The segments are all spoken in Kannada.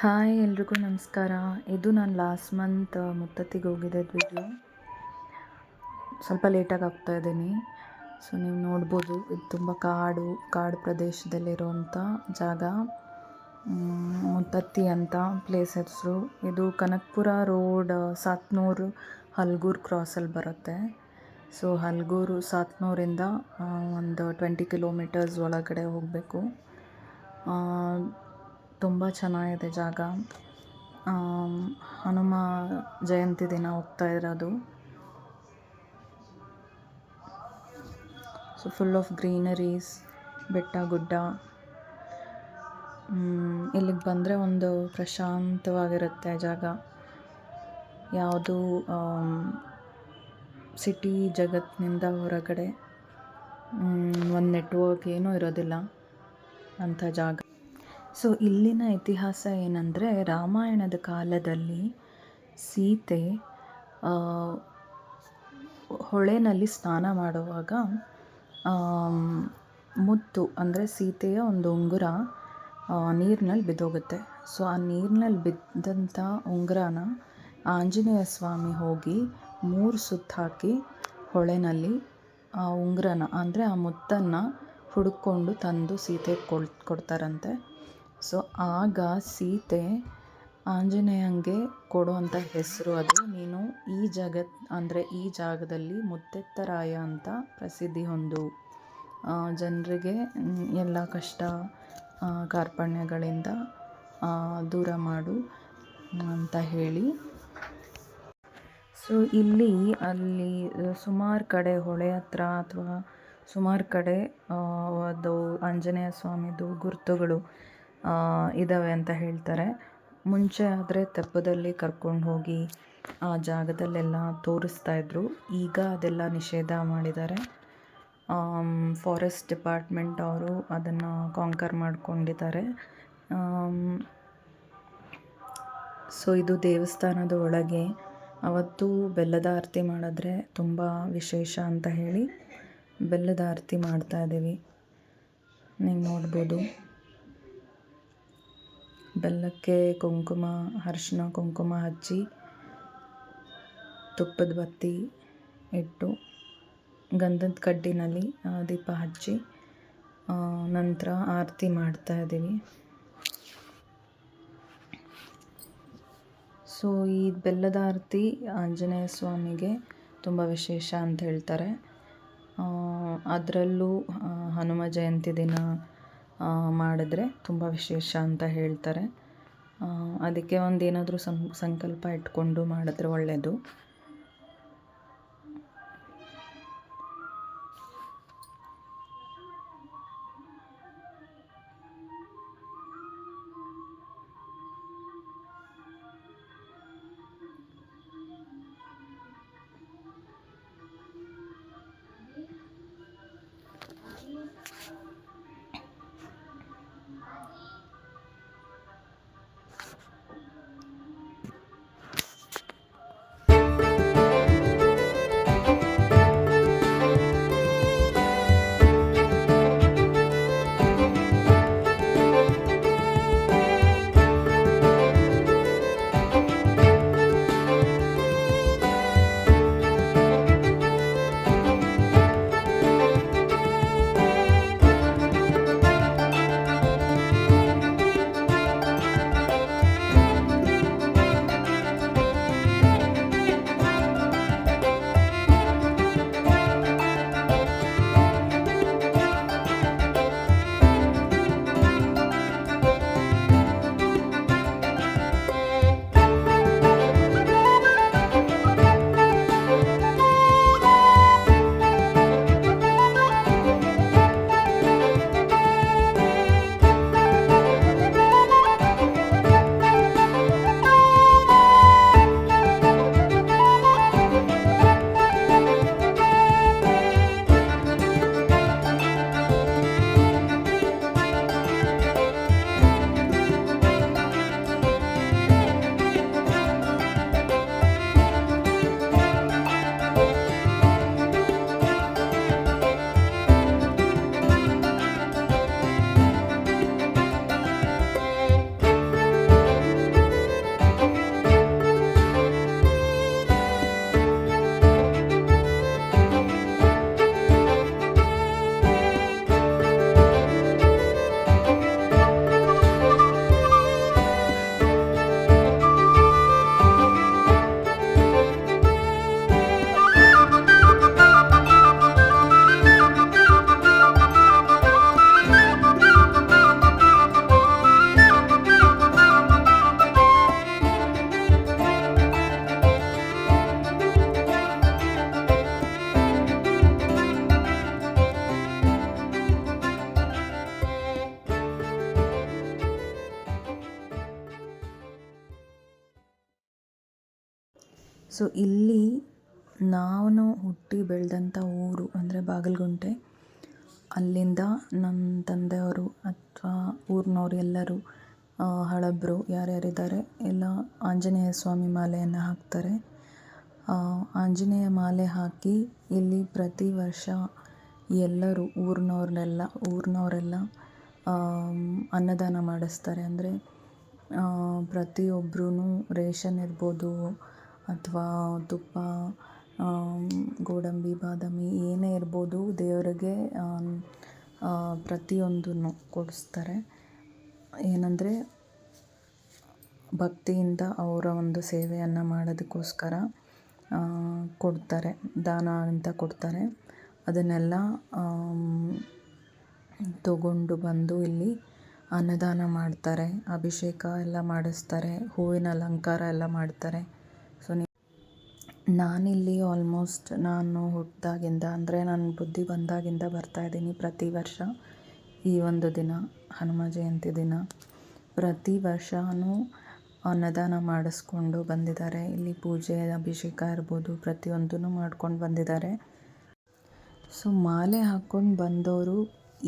ಹಾಯ್ ಎಲ್ರಿಗೂ ನಮಸ್ಕಾರ. ಇದು ನಾನು ಲಾಸ್ಟ್ ಮಂತ್ ಮುತ್ತತ್ತಿಗೆ ಹೋಗಿದ್ದೆ ವಿಡಿಯೋ. ಸ್ವಲ್ಪ ಲೇಟಾಗಿ ಹಾಕ್ತಾ ಇದ್ದೀನಿ. ಸೊ ನೀವು ನೋಡ್ಬೋದು, ಇದು ತುಂಬ ಕಾಡು ಪ್ರದೇಶದಲ್ಲಿರುವಂಥ ಜಾಗ. ಮುತ್ತತ್ತಿ ಅಂತ ಪ್ಲೇಸ್ ಹೆಸರು. ಇದು ಕನಕಪುರ ರೋಡ್ ಸಾತ್ನೂರು ಹಲ್ಗೂರು ಕ್ರಾಸಲ್ಲಿ ಬರುತ್ತೆ. ಸೊ ಹಲ್ಗೂರು ಸಾತ್ನೂರಿಂದ ಒಂದು 20 ಕಿಲೋಮೀಟರ್ಸ್ ಒಳಗಡೆ ಹೋಗಬೇಕು. ತುಂಬ ಚೆನ್ನಾಗಿದೆ ಜಾಗ. ಹನುಮ ಜಯಂತಿ ದಿನ ಹೋಗ್ತಾ ಇರೋದು. ಸೊ ಫುಲ್ ಆಫ್ ಗ್ರೀನರೀಸ್, ಬೆಟ್ಟ ಗುಡ್ಡ. ಇಲ್ಲಿಗೆ ಬಂದರೆ ಒಂದು ಪ್ರಶಾಂತವಾಗಿರುತ್ತೆ ಜಾಗ. ಯಾವುದು ಸಿಟಿ ಜಗತ್ತಿನಿಂದ ಹೊರಗಡೆ ಒಂದು ನೆಟ್ವರ್ಕ್ ಏನೂ ಇರೋದಿಲ್ಲ ಅಂಥ ಜಾಗ. ಸೊ ಇಲ್ಲಿನ ಇತಿಹಾಸ ಏನಂದರೆ, ರಾಮಾಯಣದ ಕಾಲದಲ್ಲಿ ಸೀತೆ ಹೊಳೆನಲ್ಲಿ ಸ್ನಾನ ಮಾಡುವಾಗ ಮುತ್ತು ಅಂದರೆ ಸೀತೆಯ ಒಂದು ಉಂಗುರ ನೀರಿನಲ್ಲಿ ಬಿದ್ದೋಗುತ್ತೆ. ಸೊ ಆ ನೀರಿನಲ್ಲಿ ಬಿದ್ದಂಥ ಉಂಗುರನ ಆಂಜನೇಯ ಸ್ವಾಮಿ ಹೋಗಿ 3 ಸುತ್ತು ಹಾಕಿ ಹೊಳೆನಲ್ಲಿ ಆ ಉಂಗುರನ ಅಂದರೆ ಆ ಮುತ್ತನ್ನು ಹುಡುಕೊಂಡು ತಂದು ಸೀತೆಗೆ ಕೊಡ್ತಾರಂತೆ. ಸೊ ಆಗ ಸೀತೆ ಆಂಜನೇಯಂಗೆ ಕೊಡುವಂಥ ಹೆಸರು ಅದು. ನೀನು ಈ ಜಾಗದಲ್ಲಿ ಮುತ್ತೆತ್ತರಾಯ ಅಂತ ಪ್ರಸಿದ್ಧಿ ಹೊಂದು, ಜನರಿಗೆ ಎಲ್ಲ ಕಷ್ಟ ಕಾರ್ಪಣ್ಯಗಳಿಂದ ದೂರ ಮಾಡು ಅಂತ ಹೇಳಿ. ಸೊ ಅಲ್ಲಿ ಸುಮಾರು ಕಡೆ ಹೊಳೆ ಹತ್ರ ಅಥವಾ ಸುಮಾರು ಕಡೆ ಅದು ಆಂಜನೇಯ ಸ್ವಾಮಿದು ಗುರುತುಗಳು ಇದ್ದಾವೆ ಅಂತ ಹೇಳ್ತಾರೆ. ಮುಂಚೆ ಆದರೆ ತೆಪ್ಪದಲ್ಲಿ ಕರ್ಕೊಂಡು ಹೋಗಿ ಆ ಜಾಗದಲ್ಲೆಲ್ಲ ತೋರಿಸ್ತಾಯಿದ್ರು. ಈಗ ಅದೆಲ್ಲ ನಿಷೇಧ ಮಾಡಿದ್ದಾರೆ. ಫಾರೆಸ್ಟ್ ಡಿಪಾರ್ಟ್ಮೆಂಟ್ ಅವರು ಅದನ್ನು ಕಾಂಕರ್ ಮಾಡ್ಕೊಂಡಿದ್ದಾರೆ. ಸೊ ಇದು ದೇವಸ್ಥಾನದ ಒಳಗೆ. ಅವತ್ತು ಬೆಲ್ಲದ ಆರತಿ ಮಾಡಿದ್ರೆ ತುಂಬ ವಿಶೇಷ ಅಂತ ಹೇಳಿ ಬೆಲ್ಲದ ಆರತಿ ಮಾಡ್ತಾಯಿದ್ದೀವಿ. ನೀವು ನೋಡ್ಬೋದು, ಬೆಲ್ಲಕ್ಕೆ ಅರಿಶಿನ ಕುಂಕುಮ ಹಚ್ಚಿ ತುಪ್ಪದ ಬತ್ತಿ ಇಟ್ಟು ಗಂಧದ ಕಡ್ಡಿನಲ್ಲಿ ದೀಪ ಹಚ್ಚಿ ನಂತರ ಆರತಿ ಮಾಡ್ತಾಯಿದ್ದೀವಿ. ಸೊ ಈ ಬೆಲ್ಲದ ಆರತಿ ಆಂಜನೇಯ ಸ್ವಾಮಿಗೆ ತುಂಬ ವಿಶೇಷ ಅಂತ ಹೇಳ್ತಾರೆ. ಅದರಲ್ಲೂ ಹನುಮ ಜಯಂತಿ ದಿನ ಮಾಡಿದ್ರೆ ತುಂಬ ವಿಶೇಷ ಅಂತ ಹೇಳ್ತಾರೆ. ಅದಕ್ಕೆ ಏನಾದರೂ ಸಂಕಲ್ಪ ಇಟ್ಕೊಂಡು ಮಾಡಿದ್ರೆ ಒಳ್ಳೆಯದು. ಸೊ ಇಲ್ಲಿ ನಾನು ಹುಟ್ಟಿ ಬೆಳೆದಂಥ ಊರು ಅಂದರೆ ಬಾಗಲಗುಂಟೆ. ಅಲ್ಲಿಂದ ನನ್ನ ತಂದೆಯವರು ಅಥವಾ ಊರಿನವ್ರು ಎಲ್ಲರೂ ಹಳಬರು ಯಾರ್ಯಾರಿದ್ದಾರೆ ಎಲ್ಲ ಆಂಜನೇಯ ಸ್ವಾಮಿ ಮಾಲೆಯನ್ನು ಹಾಕ್ತಾರೆ. ಆಂಜನೇಯ ಮಾಲೆ ಹಾಕಿ ಇಲ್ಲಿ ಪ್ರತಿ ವರ್ಷ ಎಲ್ಲರೂ ಊರಿನವರೆಲ್ಲ ಅನ್ನದಾನ ಮಾಡಿಸ್ತಾರೆ. ಅಂದರೆ ಪ್ರತಿಯೊಬ್ಬರೂ ರೇಷನ್ ಇರ್ಬೋದು ಅಥವಾ ತುಪ್ಪ, ಗೋಡಂಬಿ, ಬಾದಾಮಿ ಏನೇ ಇರ್ಬೋದು ದೇವರಿಗೆ ಪ್ರತಿಯೊಂದನ್ನು ಕೊಡಿಸ್ತಾರೆ. ಏನಂದರೆ ಭಕ್ತಿಯಿಂದ ಅವರ ಒಂದು ಸೇವೆಯನ್ನು ಮಾಡೋದಕ್ಕೋಸ್ಕರ ಕೊಡ್ತಾರೆ, ದಾನ ಅಂತ ಕೊಡ್ತಾರೆ. ಅದನ್ನೆಲ್ಲ ತಗೊಂಡು ಬಂದು ಇಲ್ಲಿ ಅನ್ನದಾನ ಮಾಡ್ತಾರೆ, ಅಭಿಷೇಕ ಎಲ್ಲ ಮಾಡಿಸ್ತಾರೆ, ಹೂವಿನ ಅಲಂಕಾರ ಎಲ್ಲ ಮಾಡ್ತಾರೆ. ಸೊ ನಾನಿಲ್ಲಿ ಆಲ್ಮೋಸ್ಟ್ ನಾನು ಹುಟ್ಟಿದಾಗಿಂದ ಅಂದರೆ ನನ್ನ ಬುದ್ಧಿ ಬಂದಾಗಿಂದ ಬರ್ತಾಯಿದ್ದೀನಿ. ಪ್ರತಿ ವರ್ಷ ಈ ಒಂದು ದಿನ ಹನುಮ ಜಯಂತಿ ದಿನ ಪ್ರತಿ ವರ್ಷವೂ ಅನ್ನದಾನ ಮಾಡಿಸ್ಕೊಂಡು ಬಂದಿದ್ದಾರೆ. ಇಲ್ಲಿ ಪೂಜೆ ಅಭಿಷೇಕ ಇರ್ಬೋದು ಪ್ರತಿಯೊಂದನ್ನು ಮಾಡ್ಕೊಂಡು ಬಂದಿದ್ದಾರೆ. ಸೊ ಮಾಲೆ ಹಾಕ್ಕೊಂಡು ಬಂದವರು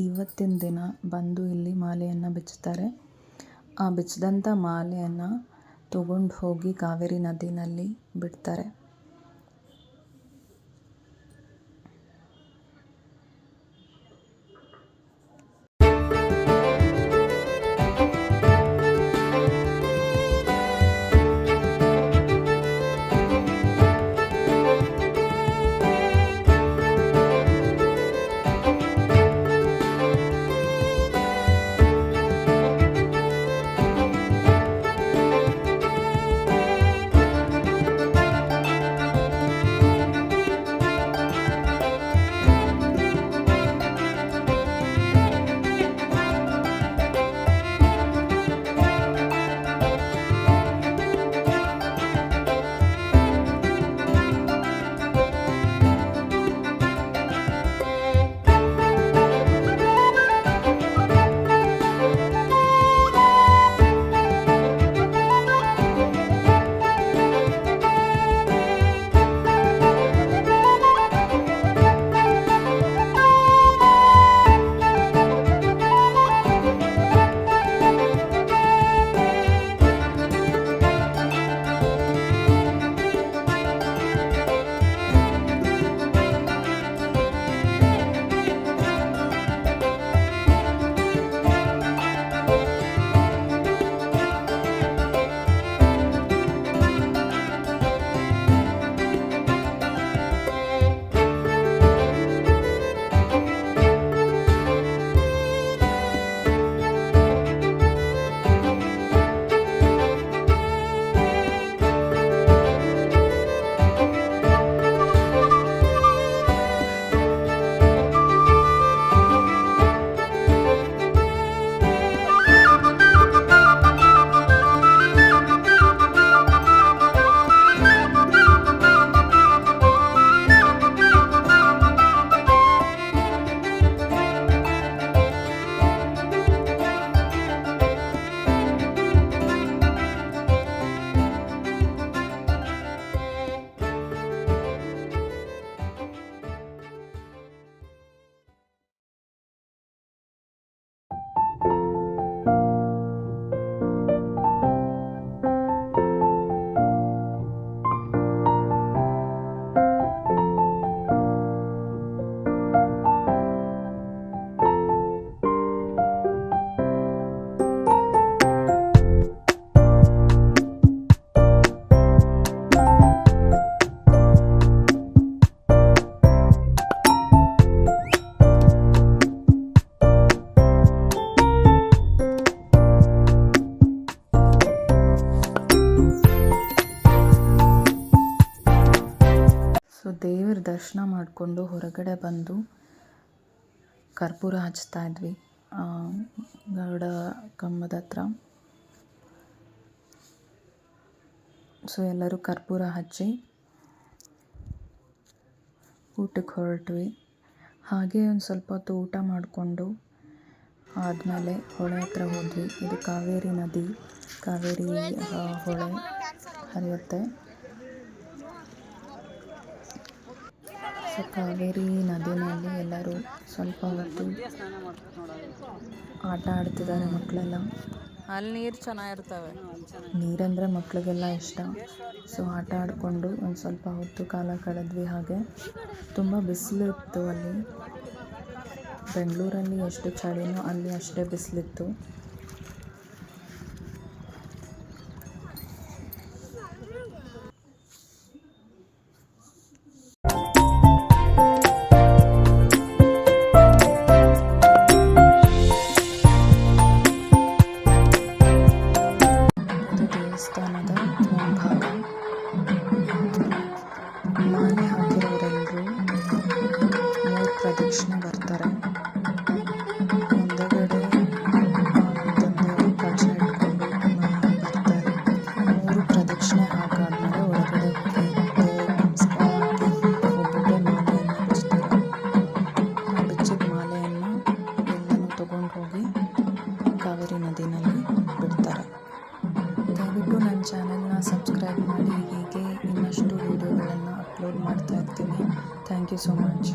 ಇವತ್ತಿನ ದಿನ ಬಂದು ಇಲ್ಲಿ ಮಾಲೆಯನ್ನು ಬಿಚ್ತಾರೆ. ಆ ಬಿಚ್ಚಿದಂಥ ಮಾಲೆಯನ್ನು ತಗೊಂಡು ಹೋಗಿ ಕಾವೇರಿ ನದಿನಲ್ಲಿ ಬಿಡ್ತಾರೆ. ದೇವ್ರ ದರ್ಶನ ಮಾಡಿಕೊಂಡು ಹೊರಗಡೆ ಬಂದು ಕರ್ಪೂರ ಹಚ್ತಾ ಇದ್ವಿ ಗರುಡ ಕಂಬದ ಹತ್ರ. ಸೊ ಎಲ್ಲರೂ ಕರ್ಪೂರ ಹಚ್ಚಿ ಊಟಕ್ಕೆ ಹೊರಟ್ವಿ. ಹಾಗೆ ಒಂದು ಸ್ವಲ್ಪ ಹೊತ್ತು ಊಟ ಮಾಡಿಕೊಂಡು ಆದಮೇಲೆ ಹೊಳೆ ಹತ್ರ ಹೋದ್ವಿ. ಇದು ಕಾವೇರಿ ನದಿ, ಕಾವೇರಿ ಹೊಳೆ ಹರಿಯುತ್ತೆ. ಸೊ ಕಾವೇರಿ ನದಿನಲ್ಲಿ ಎಲ್ಲರೂ ಸ್ವಲ್ಪ ಹೊತ್ತು ಆಟ ಆಡ್ತಿದ್ದಾರೆ ಮಕ್ಕಳೆಲ್ಲ. ಅಲ್ಲಿ ನೀರು ಚೆನ್ನಾಗಿರ್ತವೆ. ನೀರಂದರೆ ಮಕ್ಕಳಿಗೆಲ್ಲ ಇಷ್ಟ. ಸೊ ಆಟ ಆಡಿಕೊಂಡು ಒಂದು ಸ್ವಲ್ಪ ಹೊತ್ತು ಕಾಲ ಕಳೆದ್ವಿ. ಹಾಗೆ ತುಂಬ ಬಿಸಿಲು ಇತ್ತು ಅಲ್ಲಿ. ಬೆಂಗಳೂರಲ್ಲಿ ಎಷ್ಟು ಚಳಿನೋ ಅಲ್ಲಿ ಅಷ್ಟೇ ಬಿಸಿಲಿತ್ತು. ದೇವಸ್ಥಾನದ ಮುಂಭಾಗ. ಮಾಲೆ ಹಾಕಿರೋರೆಲ್ಲರೂ 3 ಪ್ರದಕ್ಷಿಣೆ ಬರ್ತಾರೆ. ಮುಂದಗಡೆ ತಂದೆಯವರು ಕಳಶ ಇಟ್ಕೊಂಡು ಬರ್ತಾರೆ. 3 ಪ್ರದಕ್ಷಿಣೆ ಹಾಕಾದ್ಮೇಲೆ ಒಳಗಡೆ ಹೋಗಿ ದೇವರಿಗೆ ನಮಸ್ಕಾರ ಹಾಕಿ ಒಬ್ಬೊಬ್ಬರೇ ಮಾಲೆಯನ್ನು ಬಿಚ್ತಾರೆ. ಬಿಚ್ಚಿದ ಮಾಲೆಯನ್ನು ಎಲ್ಲನೂ ತಗೊಂಡು ಹೋಗಿ ಕಾವೇರಿ ನದಿನಲ್ಲಿ ಬಿಡ್ತಾರೆ. ದಯವಿಟ್ಟು ನನ್ನ ಚಾನೆಲ್ನ ಸಬ್ಸ್ಕ್ರೈಬ್ ಮಾಡಿ. ಹೀಗೆ ಇನ್ನಷ್ಟು ವೀಡಿಯೋಗಳನ್ನು ಅಪ್ಲೋಡ್ ಮಾಡ್ತಾ ಇರ್ತೀನಿ. Thank you so much.